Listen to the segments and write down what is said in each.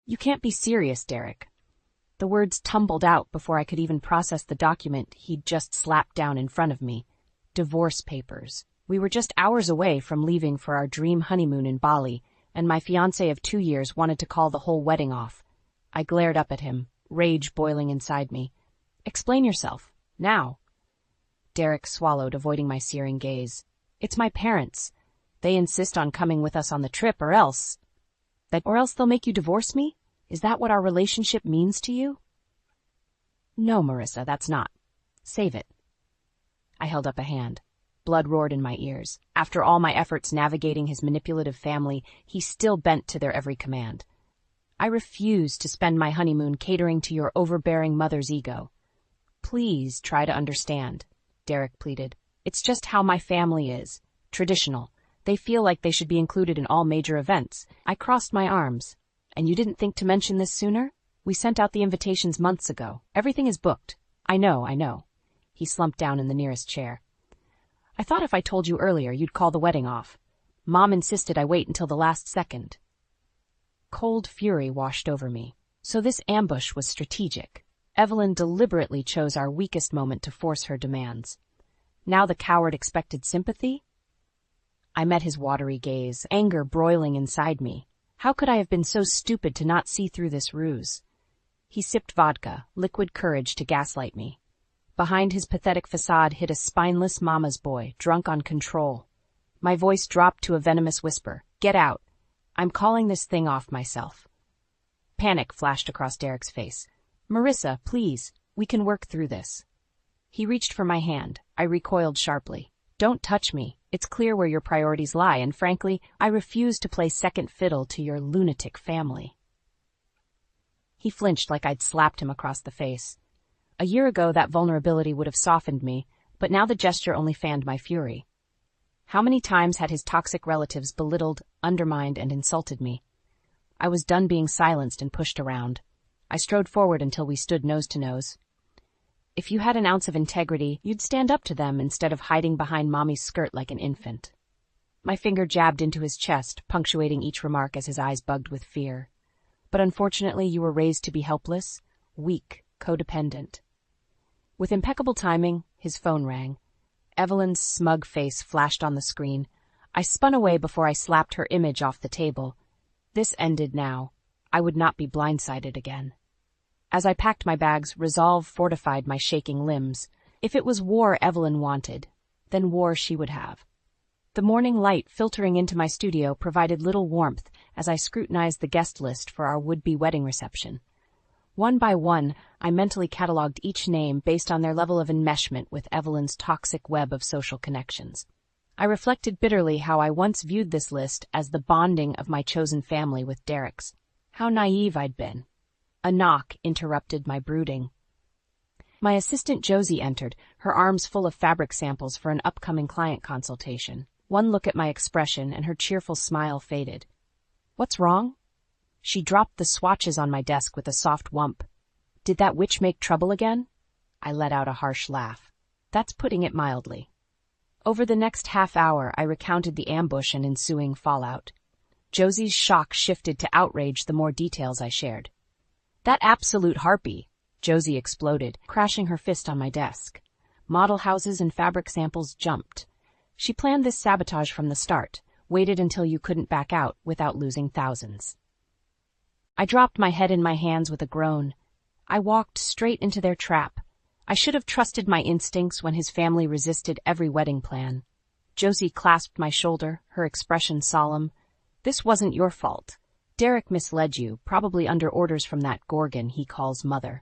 You can't be serious, Derek. The words tumbled out before I could even process the document he'd just slapped down in front of me. Divorce papers. We were just hours away from leaving for our dream honeymoon in Bali, and my fiance of 2 years wanted to call the whole wedding off. I glared up at him, rage boiling inside me. Explain yourself. Now. Derek swallowed, avoiding my searing gaze. It's my parents. They insist on coming with us on the trip, or else they'll make you divorce me? Is that what our relationship means to you? No, Marissa, that's not. Save it. I held up a hand. Blood roared in my ears. After all my efforts navigating his manipulative family, he still bent to their every command. I refuse to spend my honeymoon catering to your overbearing mother's ego. Please try to understand, Derek pleaded. It's just how my family is. Traditional. They feel like they should be included in all major events. I crossed my arms. And you didn't think to mention this sooner? We sent out the invitations months ago. Everything is booked. I know. He slumped down in the nearest chair. I thought if I told you earlier, you'd call the wedding off. Mom insisted I wait until the last second. Cold fury washed over me. So this ambush was strategic. Evelyn deliberately chose our weakest moment to force her demands. Now the coward expected sympathy? I met his watery gaze, anger broiling inside me. How could I have been so stupid to not see through this ruse? He sipped vodka, liquid courage to gaslight me. Behind his pathetic facade hid a spineless mama's boy, drunk on control. My voice dropped to a venomous whisper. Get out. I'm calling this thing off myself. Panic flashed across Derek's face. Marissa, please, we can work through this. He reached for my hand. I recoiled sharply. Don't touch me. It's clear where your priorities lie, and frankly, I refuse to play second fiddle to your lunatic family. He flinched like I'd slapped him across the face. A year ago, that vulnerability would have softened me, but now the gesture only fanned my fury. How many times had his toxic relatives belittled, undermined, and insulted me? I was done being silenced and pushed around. I strode forward until we stood nose to nose. If you had an ounce of integrity, you'd stand up to them instead of hiding behind Mommy's skirt like an infant. My finger jabbed into his chest, punctuating each remark as his eyes bugged with fear. But unfortunately, you were raised to be helpless, weak, codependent. With impeccable timing, his phone rang. Evelyn's smug face flashed on the screen. I spun away before I slapped her image off the table. This ended now. I would not be blindsided again. As I packed my bags, resolve fortified my shaking limbs. If it was war Evelyn wanted, then war she would have. The morning light filtering into my studio provided little warmth as I scrutinized the guest list for our would-be wedding reception. One by one, I mentally cataloged each name based on their level of enmeshment with Evelyn's toxic web of social connections. I reflected bitterly how I once viewed this list as the bonding of my chosen family with Derek's. How naive I'd been. A knock interrupted my brooding. My assistant Josie entered, her arms full of fabric samples for an upcoming client consultation. One look at my expression and her cheerful smile faded. What's wrong? She dropped the swatches on my desk with a soft whump. Did that witch make trouble again? I let out a harsh laugh. That's putting it mildly. Over the next half hour, I recounted the ambush and ensuing fallout. Josie's shock shifted to outrage the more details I shared. That absolute harpy, Josie exploded, crashing her fist on my desk. Model houses and fabric samples jumped. She planned this sabotage from the start, waited until you couldn't back out without losing thousands. I dropped my head in my hands with a groan. I walked straight into their trap. I should have trusted my instincts when his family resisted every wedding plan. Josie clasped my shoulder, her expression solemn. This wasn't your fault. Derek misled you, probably under orders from that gorgon he calls mother.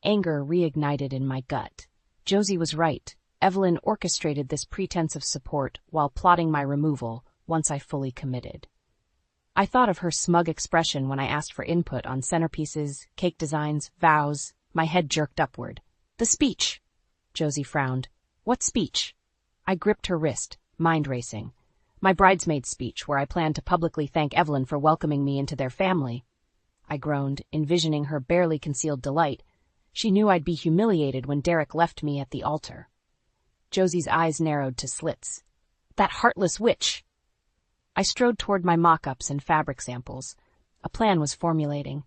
Anger reignited in my gut. Josie was right. Evelyn orchestrated this pretense of support while plotting my removal once I fully committed. I thought of her smug expression when I asked for input on centerpieces, cake designs, vows. My head jerked upward. The speech! Josie frowned. What speech? I gripped her wrist, mind racing. My bridesmaid speech, where I planned to publicly thank Evelyn for welcoming me into their family. I groaned, envisioning her barely concealed delight. She knew I'd be humiliated when Derek left me at the altar. Josie's eyes narrowed to slits. That heartless witch! I strode toward my mock-ups and fabric samples. A plan was formulating.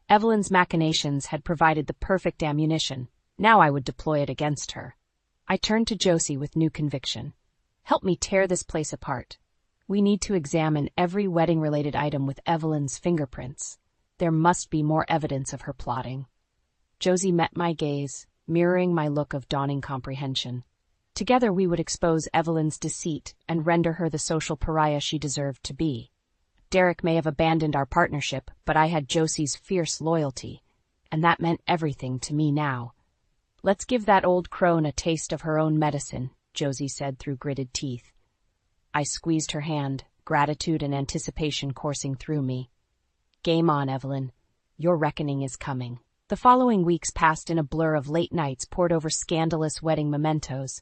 Evelyn's machinations had provided the perfect ammunition. Now I would deploy it against her. I turned to Josie with new conviction. Help me tear this place apart. We need to examine every wedding-related item with Evelyn's fingerprints. There must be more evidence of her plotting. Josie met my gaze, mirroring my look of dawning comprehension. Together we would expose Evelyn's deceit and render her the social pariah she deserved to be. Derek may have abandoned our partnership, but I had Josie's fierce loyalty, and that meant everything to me now. Let's give that old crone a taste of her own medicine, Josie said through gritted teeth. I squeezed her hand, gratitude and anticipation coursing through me. Game on, Evelyn. Your reckoning is coming. The following weeks passed in a blur of late nights pored over scandalous wedding mementos.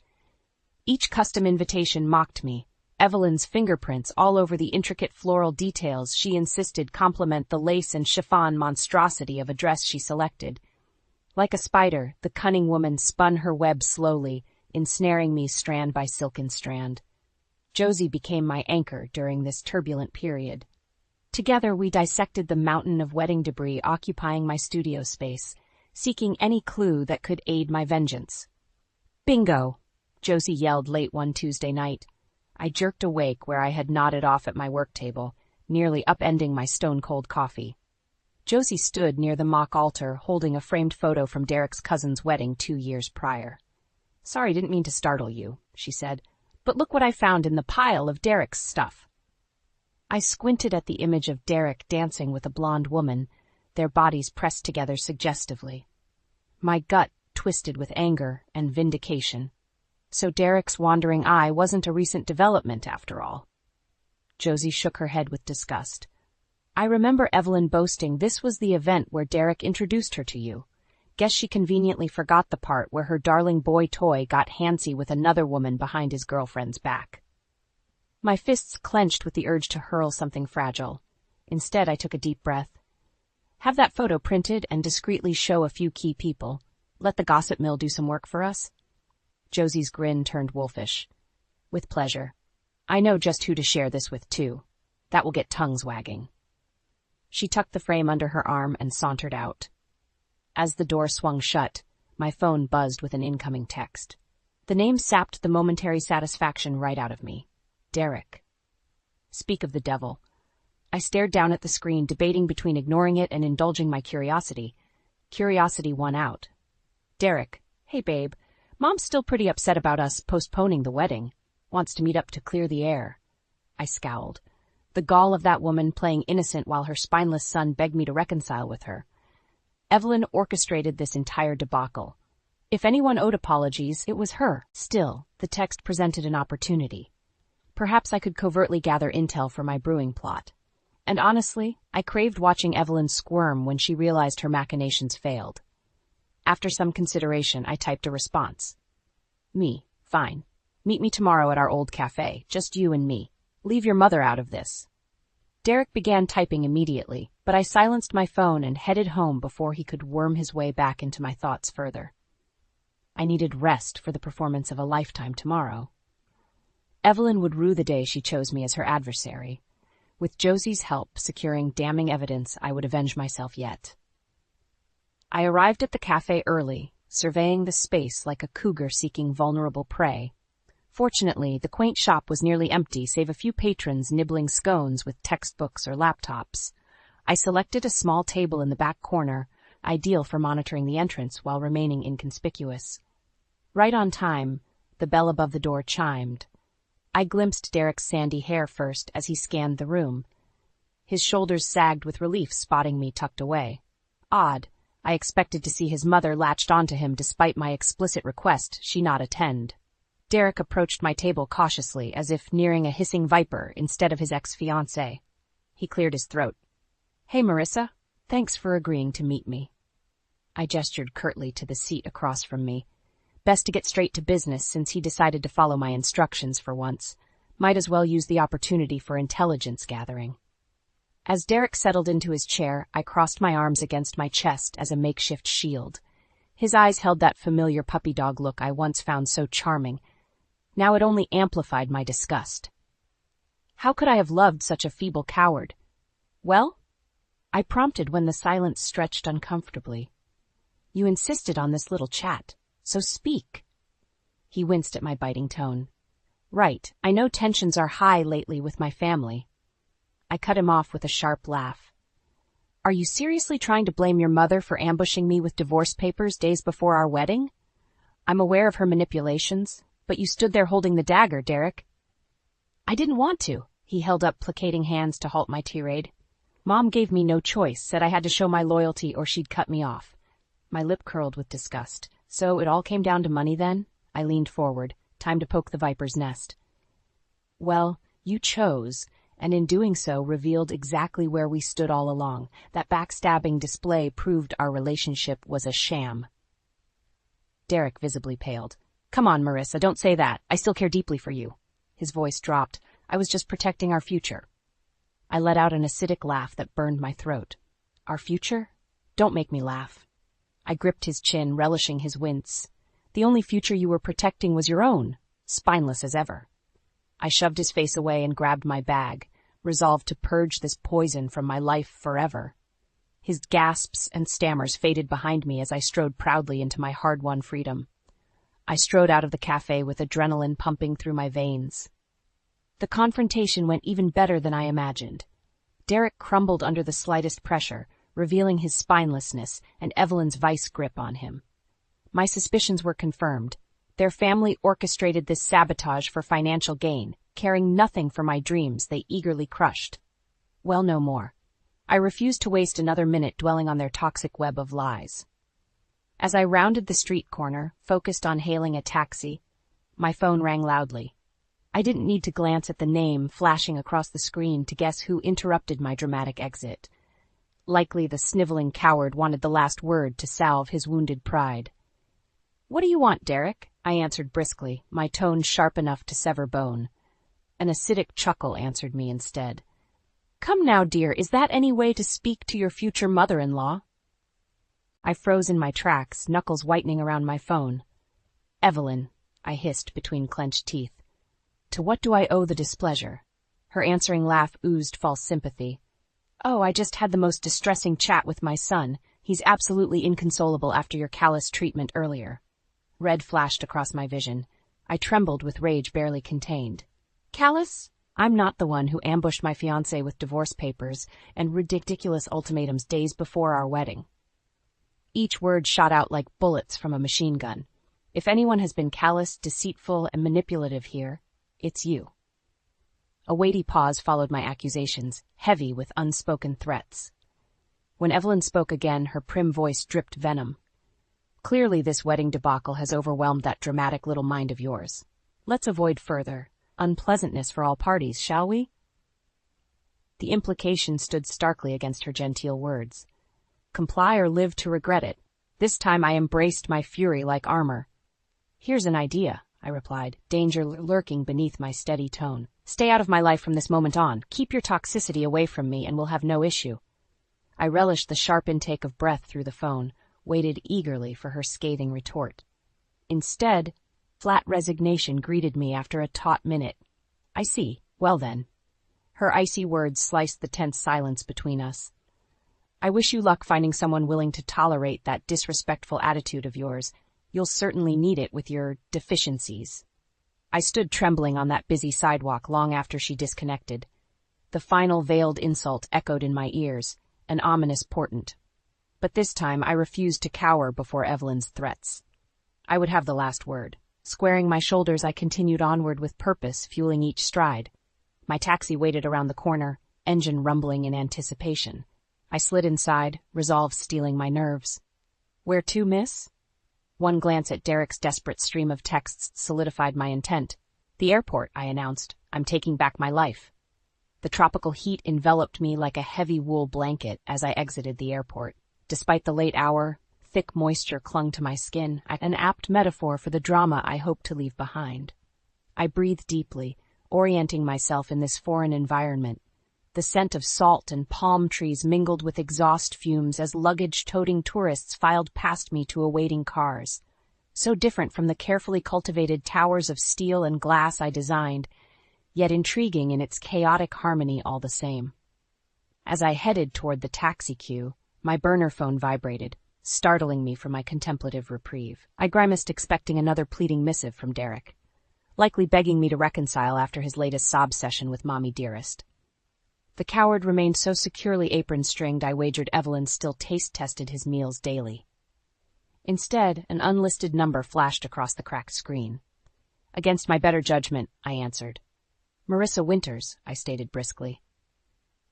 Each custom invitation mocked me, Evelyn's fingerprints all over the intricate floral details she insisted complement the lace and chiffon monstrosity of a dress she selected. Like a spider, the cunning woman spun her web slowly, ensnaring me strand by silken strand. Josie became my anchor during this turbulent period. Together we dissected the mountain of wedding debris occupying my studio space, seeking any clue that could aid my vengeance. Bingo! Josie yelled late one Tuesday night. I jerked awake where I had nodded off at my work table, nearly upending my stone-cold coffee. Josie stood near the mock altar, holding a framed photo from Derek's cousin's wedding 2 years prior. Sorry, didn't mean to startle you, she said, but look what I found in the pile of Derek's stuff. I squinted at the image of Derek dancing with a blonde woman, their bodies pressed together suggestively. My gut twisted with anger and vindication. So Derek's wandering eye wasn't a recent development after all. Josie shook her head with disgust. I remember Evelyn boasting this was the event where Derek introduced her to you. Guess she conveniently forgot the part where her darling boy toy got handsy with another woman behind his girlfriend's back. My fists clenched with the urge to hurl something fragile. Instead, I took a deep breath. Have that photo printed and discreetly show a few key people. Let the gossip mill do some work for us. Josie's grin turned wolfish. With pleasure. I know just who to share this with, too. That will get tongues wagging. She tucked the frame under her arm and sauntered out. As the door swung shut, my phone buzzed with an incoming text. The name sapped the momentary satisfaction right out of me. Derek. Speak of the devil. I stared down at the screen, debating between ignoring it and indulging my curiosity. Curiosity won out. Derek. Hey, babe. Mom's still pretty upset about us postponing the wedding. Wants to meet up to clear the air. I scowled. The gall of that woman playing innocent while her spineless son begged me to reconcile with her. Evelyn orchestrated this entire debacle. If anyone owed apologies, it was her. Still, the text presented an opportunity. Perhaps I could covertly gather intel for my brewing plot. And honestly, I craved watching Evelyn squirm when she realized her machinations failed. After some consideration, I typed a response. Me, fine. Meet me tomorrow at our old cafe, just you and me. Leave your mother out of this. Derek began typing immediately, but I silenced my phone and headed home before he could worm his way back into my thoughts further. I needed rest for the performance of a lifetime tomorrow. Evelyn would rue the day she chose me as her adversary. With Josie's help securing damning evidence, I would avenge myself yet. I arrived at the cafe early, surveying the space like a cougar seeking vulnerable prey. Fortunately, the quaint shop was nearly empty, save a few patrons nibbling scones with textbooks or laptops. I selected a small table in the back corner, ideal for monitoring the entrance while remaining inconspicuous. Right on time, the bell above the door chimed. I glimpsed Derek's sandy hair first as he scanned the room. His shoulders sagged with relief, spotting me tucked away. Odd. I expected to see his mother latched onto him despite my explicit request she not attend. Derek approached my table cautiously, as if nearing a hissing viper instead of his ex-fiance. He cleared his throat. Hey, Marissa. Thanks for agreeing to meet me. I gestured curtly to the seat across from me. Best to get straight to business since he decided to follow my instructions for once. Might as well use the opportunity for intelligence gathering. As Derek settled into his chair, I crossed my arms against my chest as a makeshift shield. His eyes held that familiar puppy dog look I once found so charming. Now it only amplified my disgust. How could I have loved such a feeble coward? Well, I prompted when the silence stretched uncomfortably. You insisted on this little chat, so speak. He winced at my biting tone. Right, I know tensions are high lately with my family. I cut him off with a sharp laugh. Are you seriously trying to blame your mother for ambushing me with divorce papers days before our wedding? I'm aware of her manipulations, but you stood there holding the dagger, Derek. I didn't want to. He held up placating hands to halt my tirade. Mom gave me no choice, said I had to show my loyalty or she'd cut me off. My lip curled with disgust. So it all came down to money then? I leaned forward. Time to poke the viper's nest. Well, you chose, and in doing so revealed exactly where we stood all along. That backstabbing display proved our relationship was a sham. Derek visibly paled. Come on, Marissa, don't say that. I still care deeply for you. His voice dropped. I was just protecting our future. I let out an acidic laugh that burned my throat. Our future? Don't make me laugh. I gripped his chin, relishing his wince. The only future you were protecting was your own, spineless as ever. I shoved his face away and grabbed my bag, resolved to purge this poison from my life forever. His gasps and stammers faded behind me as I strode proudly into my hard-won freedom. I strode out of the cafe with adrenaline pumping through my veins. The confrontation went even better than I imagined. Derek crumbled under the slightest pressure, revealing his spinelessness and Evelyn's vice grip on him. My suspicions were confirmed. Their family orchestrated this sabotage for financial gain, caring nothing for my dreams they eagerly crushed. Well, no more. I refused to waste another minute dwelling on their toxic web of lies. As I rounded the street corner, focused on hailing a taxi, my phone rang loudly. I didn't need to glance at the name flashing across the screen to guess who interrupted my dramatic exit. Likely the sniveling coward wanted the last word to salve his wounded pride. What do you want, Derek? I answered briskly, my tone sharp enough to sever bone. An acidic chuckle answered me instead. Come now, dear, is that any way to speak to your future mother-in-law? I froze in my tracks, knuckles whitening around my phone. Evelyn, I hissed between clenched teeth. To what do I owe the displeasure? Her answering laugh oozed false sympathy. Oh, I just had the most distressing chat with my son. He's absolutely inconsolable after your callous treatment earlier. Red flashed across my vision. I trembled with rage barely contained. Callous? I'm not the one who ambushed my fiance with divorce papers and ridiculous ultimatums days before our wedding. Each word shot out like bullets from a machine gun. If anyone has been callous, deceitful, and manipulative here, it's you. A weighty pause followed my accusations, heavy with unspoken threats. When Evelyn spoke again, her prim voice dripped venom. Clearly this wedding debacle has overwhelmed that dramatic little mind of yours. Let's avoid further unpleasantness for all parties, shall we? The implication stood starkly against her genteel words. Comply or live to regret it. This time I embraced my fury like armor. Here's an idea, I replied, danger lurking beneath my steady tone. Stay out of my life from this moment on. Keep your toxicity away from me and we'll have no issue. I relished the sharp intake of breath through the phone, waited eagerly for her scathing retort. Instead, flat resignation greeted me after a taut minute. I see. Well then. Her icy words sliced the tense silence between us. I wish you luck finding someone willing to tolerate that disrespectful attitude of yours. You'll certainly need it with your deficiencies. I stood trembling on that busy sidewalk long after she disconnected. The final veiled insult echoed in my ears, an ominous portent. But this time I refused to cower before Evelyn's threats. I would have the last word. Squaring my shoulders, I continued onward with purpose, fueling each stride. My taxi waited around the corner, engine rumbling in anticipation. I slid inside, resolve stealing my nerves. Where to, miss? One glance at Derek's desperate stream of texts solidified my intent. The airport, I announced. I'm taking back my life. The tropical heat enveloped me like a heavy wool blanket as I exited the airport. Despite the late hour, thick moisture clung to my skin, an apt metaphor for the drama I hoped to leave behind. I breathed deeply, orienting myself in this foreign environment. The scent of salt and palm trees mingled with exhaust fumes as luggage-toting tourists filed past me to awaiting cars. So different from the carefully cultivated towers of steel and glass I designed, yet intriguing in its chaotic harmony all the same. As I headed toward the taxi queue, my burner phone vibrated, startling me from my contemplative reprieve. I grimaced, expecting another pleading missive from Derek, likely begging me to reconcile after his latest sob session with Mommy Dearest. The coward remained so securely apron-stringed I wagered Evelyn still taste-tested his meals daily. Instead, an unlisted number flashed across the cracked screen. Against my better judgment, I answered. "Marissa Winters," I stated briskly.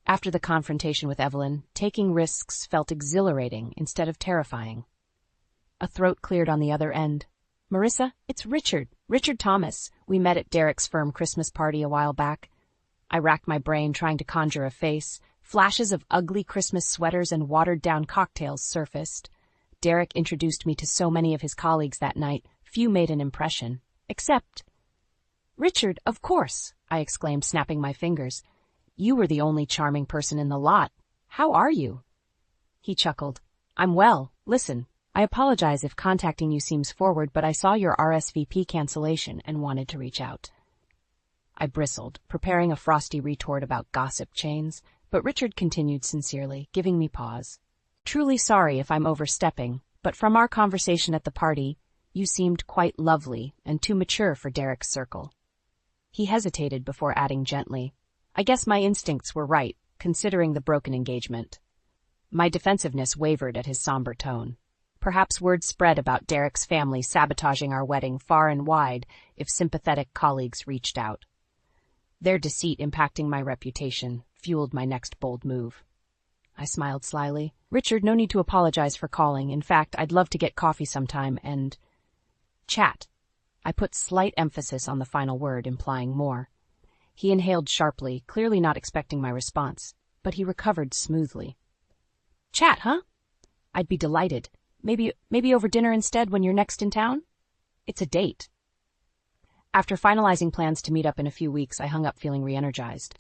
After the confrontation with Evelyn, taking risks felt exhilarating instead of terrifying. A throat cleared on the other end. "Marissa, it's Richard Thomas. We met at Derek's firm Christmas party a while back." I racked my brain trying to conjure a face. Flashes of ugly Christmas sweaters and watered-down cocktails surfaced. Derek introduced me to so many of his colleagues that night, few made an impression. Except... "Richard, of course," I exclaimed, snapping my fingers. "You were the only charming person in the lot. How are you?" He chuckled. "I'm well. Listen, I apologize if contacting you seems forward, but I saw your RSVP cancellation and wanted to reach out." I bristled, preparing a frosty retort about gossip chains, but Richard continued sincerely, giving me pause. "Truly sorry if I'm overstepping, but from our conversation at the party, you seemed quite lovely and too mature for Derek's circle." He hesitated before adding gently, "I guess my instincts were right, considering the broken engagement." My defensiveness wavered at his somber tone. Perhaps word spread about Derek's family sabotaging our wedding far and wide if sympathetic colleagues reached out. Their deceit impacting my reputation fueled my next bold move. I smiled slyly. "Richard, no need to apologize for calling. In fact, I'd love to get coffee sometime and... chat." I put slight emphasis on the final word, implying more. He inhaled sharply, clearly not expecting my response, but he recovered smoothly. "Chat, huh? I'd be delighted. Maybe over dinner instead when you're next in town? It's a date." After finalizing plans to meet up in a few weeks, I hung up feeling re-energized.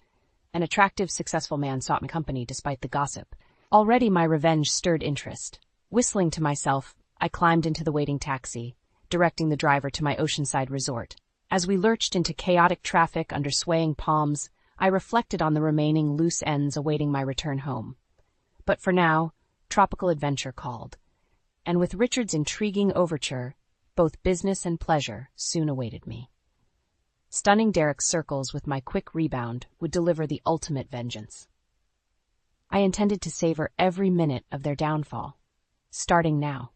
An attractive, successful man sought my company despite the gossip. Already my revenge stirred interest. Whistling to myself, I climbed into the waiting taxi, directing the driver to my oceanside resort. As we lurched into chaotic traffic under swaying palms, I reflected on the remaining loose ends awaiting my return home. But for now, tropical adventure called. And with Richard's intriguing overture, both business and pleasure soon awaited me. Stunning Derek's circles with my quick rebound would deliver the ultimate vengeance. I intended to savor every minute of their downfall, starting now.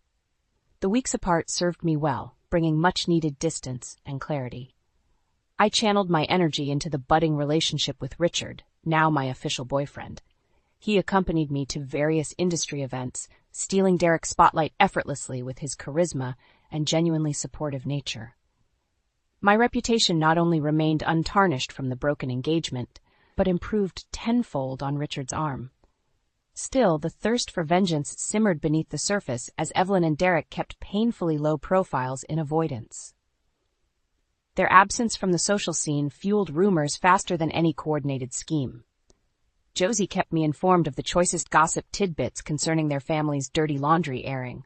The weeks apart served me well, bringing much-needed distance and clarity. I channeled my energy into the budding relationship with Richard, now my official boyfriend. He accompanied me to various industry events, stealing Derek's spotlight effortlessly with his charisma and genuinely supportive nature. My reputation not only remained untarnished from the broken engagement, but improved tenfold on Richard's arm. Still, the thirst for vengeance simmered beneath the surface as Evelyn and Derek kept painfully low profiles in avoidance. Their absence from the social scene fueled rumors faster than any coordinated scheme. Josie kept me informed of the choicest gossip tidbits concerning their family's dirty laundry airing.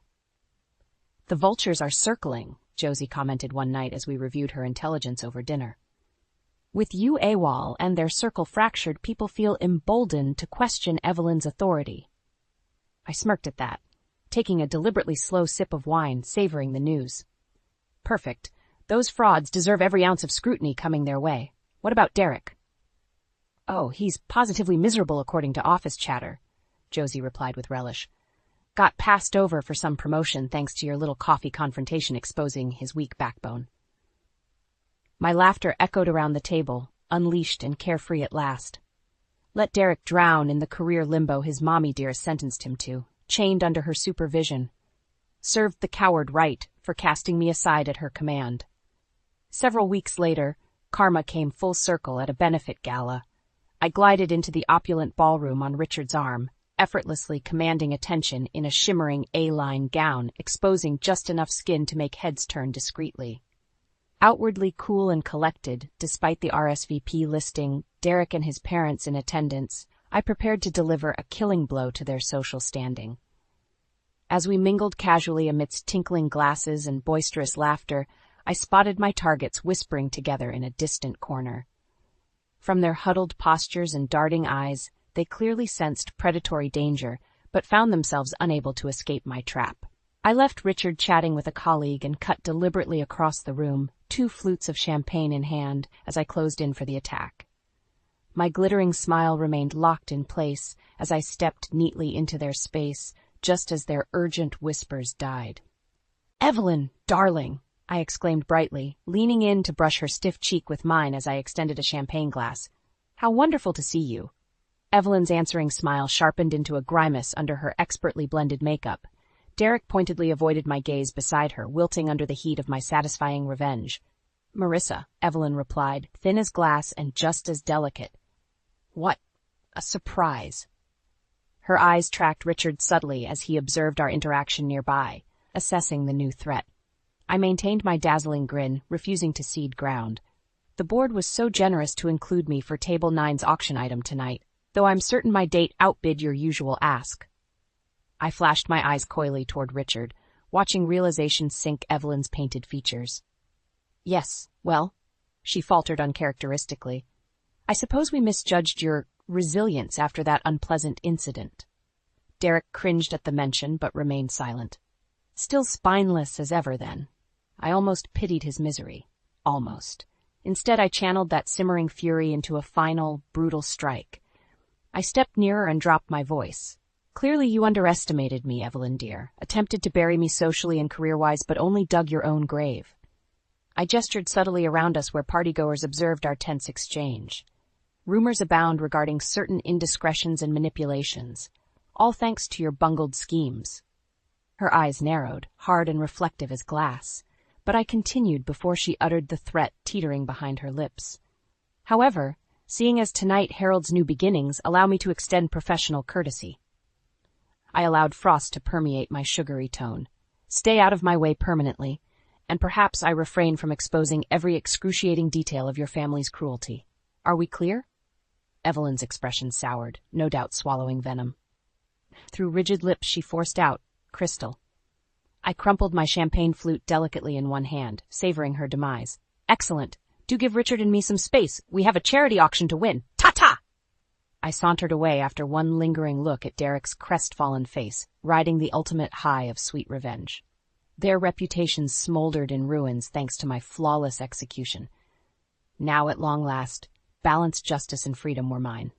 "The vultures are circling," Josie commented one night as we reviewed her intelligence over dinner. "With you AWOL and their circle fractured, people feel emboldened to question Evelyn's authority." I smirked at that, taking a deliberately slow sip of wine, savoring the news. Perfect. Those frauds deserve every ounce of scrutiny coming their way. What about Derek? "Oh, he's positively miserable according to office chatter," Josie replied with relish. "Got passed over for some promotion thanks to your little coffee confrontation exposing his weak backbone." My laughter echoed around the table, unleashed and carefree at last. Let Derek drown in the career limbo his mommy dearest sentenced him to, chained under her supervision. Served the coward right for casting me aside at her command. Several weeks later, karma came full circle at a benefit gala. I glided into the opulent ballroom on Richard's arm, effortlessly commanding attention in a shimmering A-line gown, exposing just enough skin to make heads turn discreetly. Outwardly cool and collected, despite the RSVP listing, Derek and his parents in attendance, I prepared to deliver a killing blow to their social standing. As we mingled casually amidst tinkling glasses and boisterous laughter, I spotted my targets whispering together in a distant corner. From their huddled postures and darting eyes, They clearly sensed predatory danger, but found themselves unable to escape my trap. I left Richard chatting with a colleague and cut deliberately across the room, 2 flutes of champagne in hand, as I closed in for the attack. My glittering smile remained locked in place as I stepped neatly into their space, just as their urgent whispers died. "Evelyn, darling!" I exclaimed brightly, leaning in to brush her stiff cheek with mine as I extended a champagne glass. "How wonderful to see you." Evelyn's answering smile sharpened into a grimace under her expertly blended makeup. Derek pointedly avoided my gaze beside her, wilting under the heat of my satisfying revenge. "Marissa," Evelyn replied, thin as glass and just as delicate. "What a surprise." Her eyes tracked Richard subtly as he observed our interaction nearby, assessing the new threat. I maintained my dazzling grin, refusing to cede ground. The board was so generous to include me for Table 9's auction item tonight, though I'm certain my date outbid your usual ask. I flashed my eyes coyly toward Richard, watching realization sink Evelyn's painted features. "Yes, well," she faltered uncharacteristically. "I suppose we misjudged your resilience after that unpleasant incident." Derek cringed at the mention, but remained silent. Still spineless as ever then. I almost pitied his misery. Almost. Instead, I channeled that simmering fury into a final, brutal strike. I stepped nearer and dropped my voice. "Clearly you underestimated me, Evelyn dear, attempted to bury me socially and career-wise, but only dug your own grave." I gestured subtly around us where partygoers observed our tense exchange. Rumors abound regarding certain indiscretions and manipulations, all thanks to your bungled schemes. Her eyes narrowed, hard and reflective as glass, but I continued before she uttered the threat teetering behind her lips. "However, seeing as tonight heralds new beginnings, allow me to extend professional courtesy." I allowed frost to permeate my sugary tone. "Stay out of my way permanently, and perhaps I refrain from exposing every excruciating detail of your family's cruelty. Are we clear?" Evelyn's expression soured, no doubt swallowing venom. Through rigid lips she forced out, "Crystal." I crumpled my champagne flute delicately in one hand, savoring her demise. "Excellent. Do give Richard and me some space. We have a charity auction to win. Ta-ta!" I sauntered away after one lingering look at Derek's crestfallen face, riding the ultimate high of sweet revenge. Their reputations smoldered in ruins thanks to my flawless execution. Now, at long last, balanced justice and freedom were mine.